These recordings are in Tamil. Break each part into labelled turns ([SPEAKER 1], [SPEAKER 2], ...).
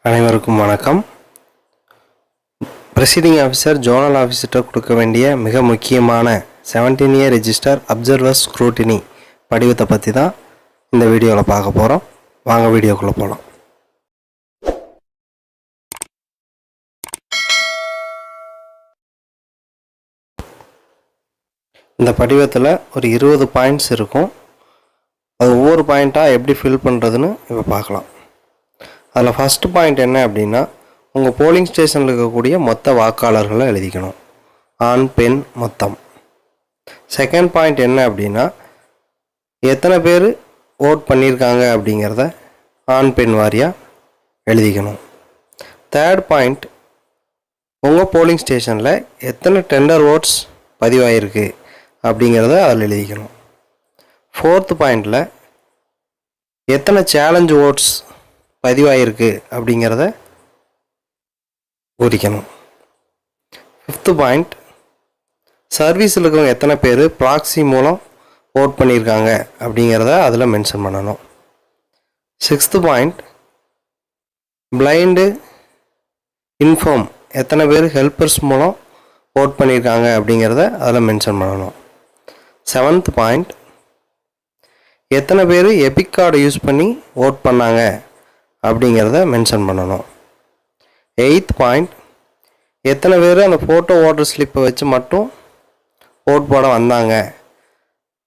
[SPEAKER 1] அனைவருக்கும் வணக்கம். ப்ரெசைடிங் ஆஃபீஸர் ஜோனல் ஆஃபீஸர்கிட்ட கொடுக்க வேண்டிய மிக முக்கியமான 17 இயர் ரெஜிஸ்டர் அப்சர்வர் ஸ்க்ரூட்டினி படிவத்தை பற்றி தான் இந்த வீடியோவில் பார்க்க போகிறோம். வாங்க வீடியோக்குள்ளே போகலாம். இந்த படிவத்தில் ஒரு 20 பாயிண்ட்ஸ் இருக்கும். அது ஒவ்வொரு பாயிண்ட்டாக எப்படி ஃபில் பண்ணுறதுன்னு இப்போ பார்க்கலாம். அதில் ஃபஸ்ட்டு பாயிண்ட் என்ன அப்படின்னா, உங்கள் போலிங் ஸ்டேஷனில் இருக்கக்கூடிய மொத்த வாக்காளர்களை எழுதிக்கணும், ஆண் பெண் மொத்தம். செகண்ட் பாயிண்ட் என்ன அப்படின்னா, எத்தனை பேர் ஓட் பண்ணியிருக்காங்க அப்படிங்கிறத ஆண் பெண் வாரியாக எழுதிக்கணும். தேர்ட் பாயிண்ட், உங்கள் போலிங் ஸ்டேஷனில் எத்தனை டெண்டர் ஓட்ஸ் பதிவாயிருக்கு அப்படிங்கிறத அதில் எழுதிக்கணும். ஃபோர்த்து பாயிண்டில் எத்தனை சேலஞ்ச் ஓட்ஸ் பதிவாயிருக்கு அப்படிங்கிறத குறிக்கணும். ஃபிஃப்த்து பாயிண்ட், சர்வீஸில் இருக்கவங்க எத்தனை பேர் ப்ராக்ஸி மூலம் ஓட் பண்ணியிருக்காங்க அப்படிங்கிறத அதில் மென்ஷன் பண்ணணும். சிக்ஸ்த்து பாயிண்ட், பிளைண்டு இன்ஃபார்ம் எத்தனை பேர் ஹெல்ப்பர்ஸ் மூலம் ஓட் பண்ணியிருக்காங்க அப்படிங்கிறத அதில் மென்ஷன் பண்ணணும். செவன்த் பாயிண்ட், எத்தனை பேர் எபிக் கார்டை யூஸ் பண்ணி ஓட் பண்ணாங்க அப்படிங்கிறத மென்ஷன் பண்ணணும். எயித் பாயிண்ட், எத்தனை பேர் அந்த ஃபோட்டோ ஓட்டர் ஸ்லிப்பை வச்சு மட்டும் ஓட் போட வந்தாங்க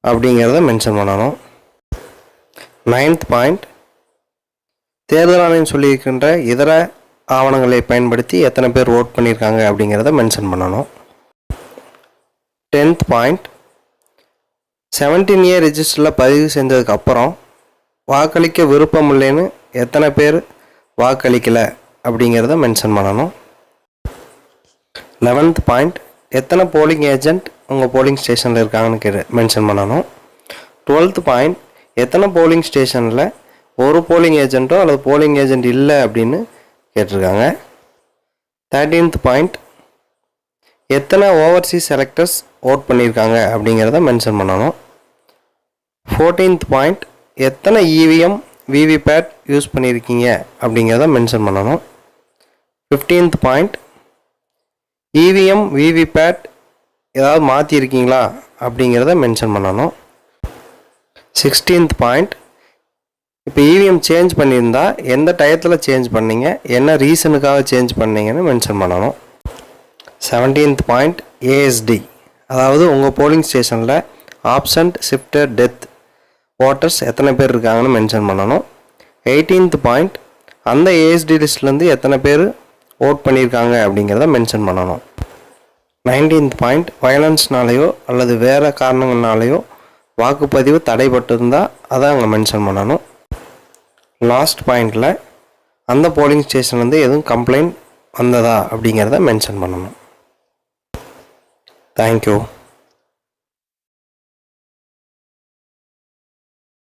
[SPEAKER 1] அப்படிங்கிறத மென்ஷன் பண்ணணும். நைன்த் பாயிண்ட், தேர்தல் ஆணையம் சொல்லியிருக்கின்ற இதர ஆவணங்களை பயன்படுத்தி எத்தனை பேர் ஓட் பண்ணியிருக்காங்க அப்படிங்கிறத மென்ஷன் பண்ணணும். 10th பாயிண்ட், 17 இயர் ரெஜிஸ்டரில் பதிவு செஞ்சதுக்கப்புறம் வாக்களிக்க விருப்பம் இல்லைன்னு எத்தனை பேர் வாக்களிக்கலை அப்படிங்கிறத மென்ஷன் பண்ணணும். 11th பாயிண்ட், எத்தனை போலிங் ஏஜெண்ட் உங்கள் போலிங் ஸ்டேஷனில் இருக்காங்கன்னு மென்ஷன் பண்ணணும். 12th பாயிண்ட், எத்தனை போலிங் ஸ்டேஷனில் ஒரு போலிங் ஏஜெண்ட்டோ அல்லது போலிங் ஏஜெண்ட் இல்லை அப்படின்னு கேட்டிருக்காங்க. 13th பாயிண்ட், எத்தனை ஓவர்சீஸ் எலக்டர்ஸ் ஓட் பண்ணியிருக்காங்க அப்படிங்கிறத மென்ஷன் பண்ணணும். 14th பாயிண்ட், எத்தனை இவிஎம் விவிபேட் யூஸ் பண்ணியிருக்கீங்க அப்படிங்கிறத மென்ஷன் பண்ணணும். 15th பாயிண்ட், இவிஎம் விவிபேட் ஏதாவது மாற்றிருக்கீங்களா அப்படிங்கிறத மென்ஷன் பண்ணணும். 16th பாயிண்ட், இப்போ இவிஎம் சேஞ்ச் பண்ணியிருந்தா எந்த டயத்தில் சேஞ்ச் பண்ணீங்க, என்ன ரீசனுக்காக சேஞ்ச் பண்ணீங்கன்னு மென்ஷன் பண்ணணும். 17th பாயிண்ட், ஏஎஸ்டி அதாவது உங்கள் போலிங் ஸ்டேஷனில் ஆப்சண்ட் ஷிஃப்டட் டெத் ஓட்டர்ஸ் எத்தனை பேர் இருக்காங்கன்னு மென்ஷன் பண்ணணும். 18th பாயிண்ட், அந்த ஏஎஸ்டி லிஸ்ட்லேருந்து எத்தனை பேர் ஓட் பண்ணியிருக்காங்க அப்படிங்கிறத மென்ஷன் பண்ணணும். 19th பாயிண்ட், வயலன்ஸ்னாலேயோ அல்லது வேறு காரணங்கள்னாலேயோ வாக்குப்பதிவு தடைப்பட்டிருந்தால் அதை அங்கே மென்ஷன் பண்ணணும். லாஸ்ட் பாயிண்டில் அந்த போலிங் ஸ்டேஷன்லேருந்து எதுவும் கம்ப்ளைண்ட் வந்ததா அப்படிங்கிறத மென்ஷன் பண்ணணும். தேங்க்யூ.